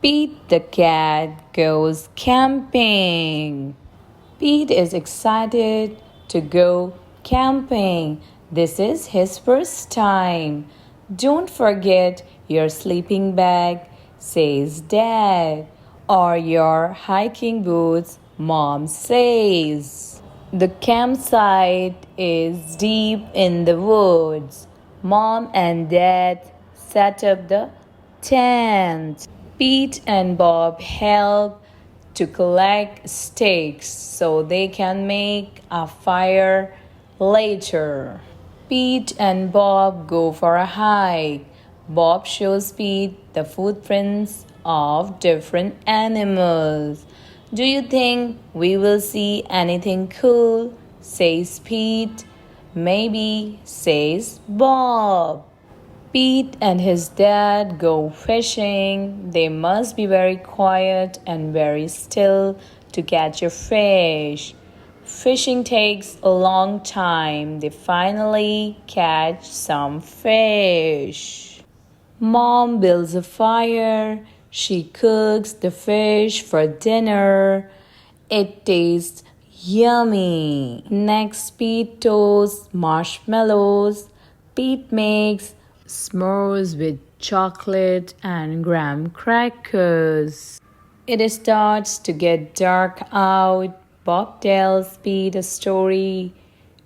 Pete the cat goes camping. Pete is excited to go camping. This is his first time. Don't forget your sleeping bag, says Dad, or your hiking boots, Mom says. The campsite is deep in the woods. Mom and Dad set up the tent. Pete and Bob help to collect sticks so they can make a fire later. Pete and Bob go for a hike. Bob shows Pete the footprints of different animals. Do you think we will see anything cool? Says Pete. Maybe, says Bob. Pete and his dad go fishing. They must be very quiet and very still to catch a fish. Fishing takes a long time. They finally catch some fish. Mom builds a fire. She cooks the fish for dinner. It tastes yummy. Next, Pete toasts marshmallows. Pete makes s'mores with chocolate and graham crackers. It starts to get dark out. Bob tells Pete a story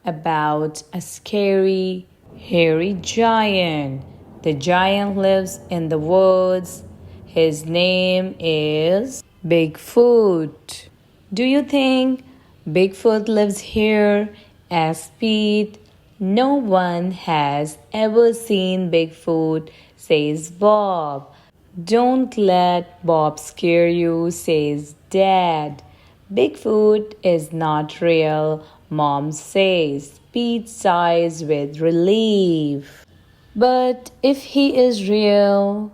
about a scary, hairy giant. The giant lives in the woods. His name is Bigfoot. Do you think Bigfoot lives here? Asked Pete. No one has ever seen Bigfoot, says Bob. Don't let Bob scare you, says Dad. Bigfoot is not real, Mom says. Pete sighs with relief. But if he is real,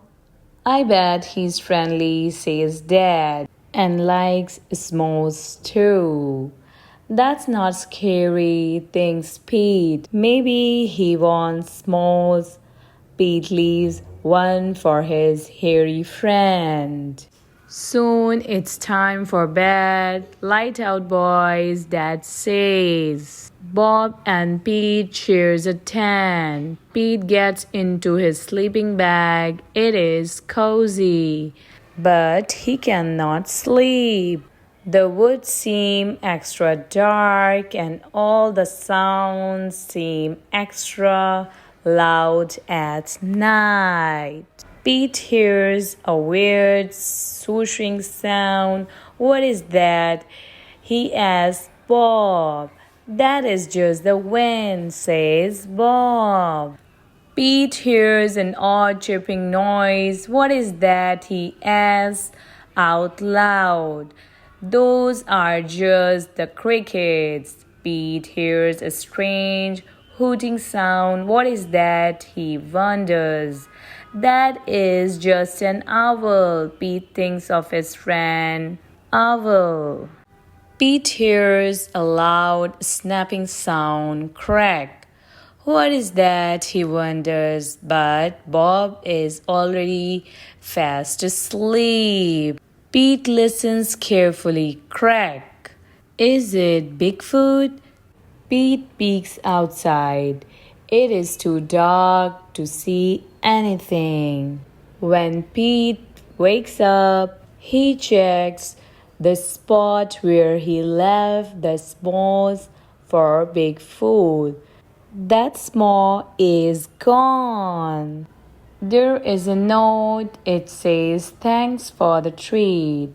I bet he's friendly, says Dad, and likes s'mores too. That's not scary, thinks Pete. Maybe he wants s'mores. Pete leaves one for his hairy friend. Soon it's time for bed. Light out, boys, Dad says. Bob and Pete shares a tent. Pete gets into his sleeping bag. It is cozy, but he cannot sleep. The woods seem extra dark and all the sounds seem extra loud at night. Pete hears a weird swooshing sound. What is that? He asks Bob. That is just the wind, says Bob. Pete hears an odd chirping noise. What is that? He asks out loud. Those are just the crickets. Pete hears a strange hooting sound. What is that? He wonders. That is just an owl. Pete thinks of his friend, Owl. Pete hears a loud snapping sound. Crack. What is that? He wonders, but Bob is already fast asleep. Pete listens carefully. Crack. Is it Bigfoot? Pete peeks outside. It is too dark to see anything. When Pete wakes up, he checks the spot where he left the s'mores for Bigfoot. That s'more is gone. There is a note. It says, "Thanks for the treat.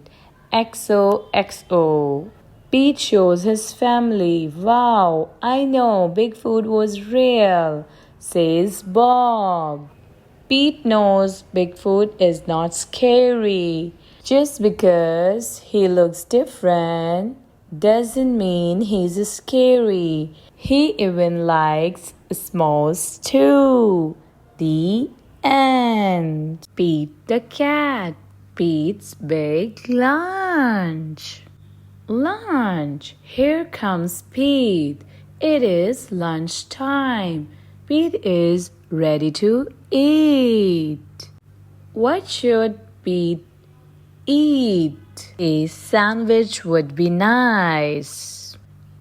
XOXO." Pete shows his family. Wow, I know Bigfoot was real, says Bob. Pete knows Bigfoot is not scary. Just because he looks different doesn't mean he's scary. He even likes s'mores too. The end. Pete the cat. Pete's big lunch. Lunch. Here comes Pete. It is lunchtime. Pete is ready to eat. What should Pete eat. A sandwich would be nice.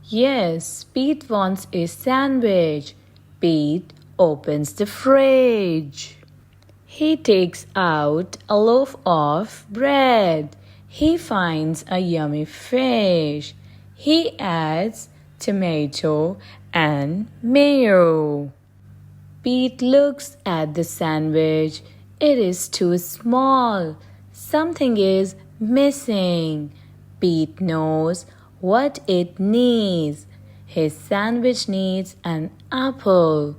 Yes, Pete wants a sandwich. Pete opens the fridge. He takes out a loaf of bread. He finds a yummy fish. He adds tomato and mayo. Pete looks at the sandwich. It is too small. Something is missing. Pete knows what it needs. His sandwich needs an apple.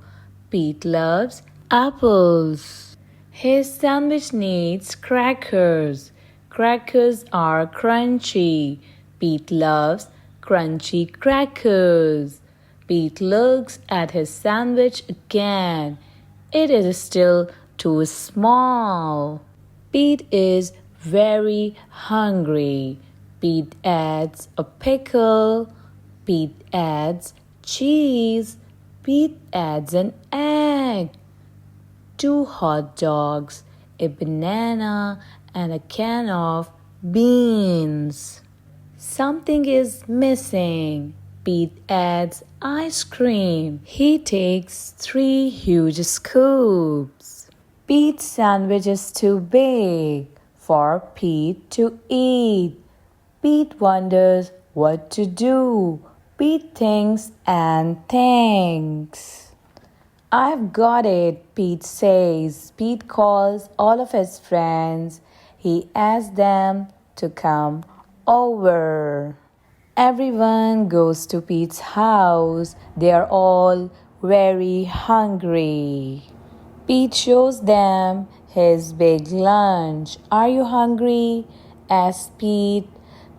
Pete loves apples. His sandwich needs crackers. Crackers are crunchy. Pete loves crunchy crackers. Pete looks at his sandwich again. It is still too small. Pete is very hungry. Pete adds a pickle. Pete adds cheese. Pete adds an egg. 2 hot dogs, a banana, and a can of beans. Something is missing. Pete adds ice cream. He takes 3 huge scoops. Pete's sandwich is too big for Pete to eat. Pete wonders what to do. Pete thinks and thinks. I've got it, Pete says. Pete calls all of his friends. He asks them to come over. Everyone goes to Pete's house. They are all very hungry. Pete shows them his big lunch. Are you hungry? Asks Pete.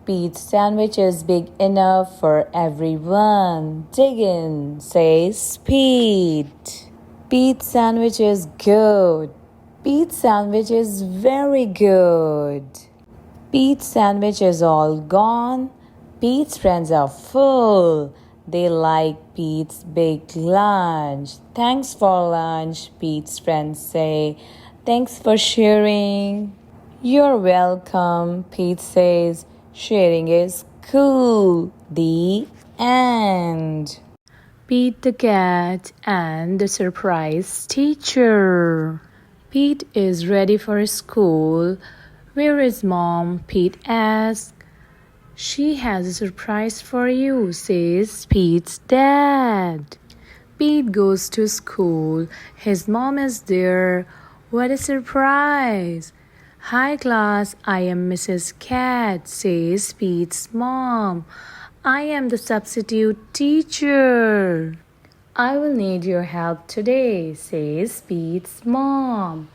Pete's sandwich is big enough for everyone. Dig in, says Pete. Pete's sandwich is good. Pete's sandwich is very good. Pete's sandwich is all gone. Pete's friends are full. They like Pete's big lunch. Thanks for lunch, Pete's friends say. Thanks for sharing. You're welcome, Pete says. Sharing is cool. The end. Pete the cat and the surprise teacher. Pete is ready for school. Where is Mom? Pete asks. She has a surprise for you, says Pete's dad. Pete goes to school. His mom is there. What a surprise! Hi class, I am Mrs. Cat, says Pete's mom. I am the substitute teacher. I will need your help today, says Pete's mom.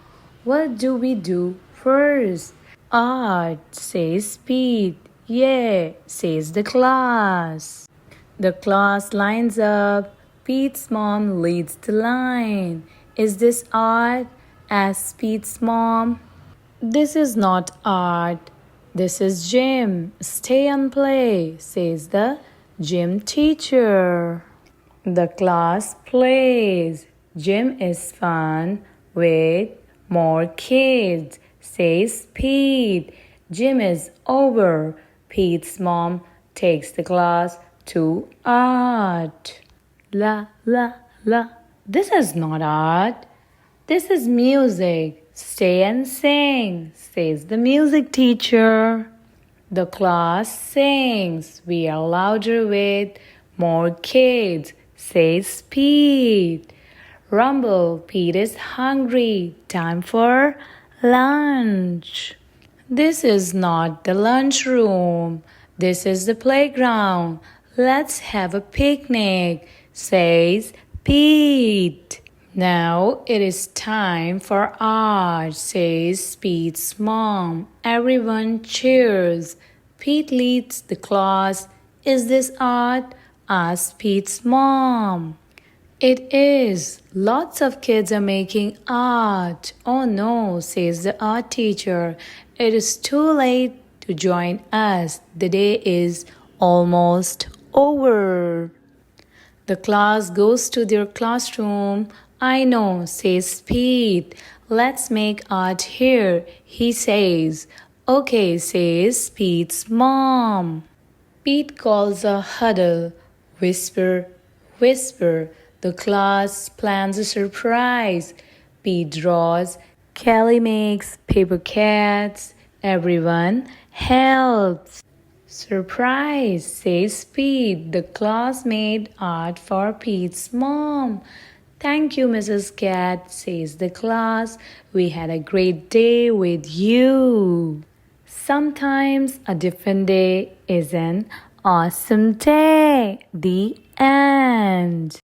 What do we do first? Art, says Pete. Yeah, says the class. The class lines up. Pete's mom leads the line. Is this art? Asks Pete's mom. This is not art. This is gym. Stay and play, says the gym teacher. The class plays. Gym is fun with more kids, says Pete. Gym is over. Pete's mom takes the class to art. La, la, la. This is not art. This is music. Stay and sing, says the music teacher. The class sings. We are louder with more kids, says Pete. Rumble, Pete is hungry. Time for lunch. This is not the lunchroom. This is the playground. Let's have a picnic, says Pete. Now it is time for art, says Pete's mom. Everyone cheers. Pete leads the class. Is this art? Asks Pete's mom. It is. Lots of kids are making art. Oh no, says the art teacher. It is too late to join us. The day is almost over. The class goes to their classroom. I know, says Pete. Let's make art here, he says. Okay, says Pete's mom. Pete calls a huddle. Whisper, whisper. The class plans a surprise. Pete draws. Kelly makes paper cats. Everyone helps. Surprise, says Pete. The class made art for Pete's mom. Thank you, Mrs. Cat, says the class. We had a great day with you. Sometimes a different day is an awesome day. The end.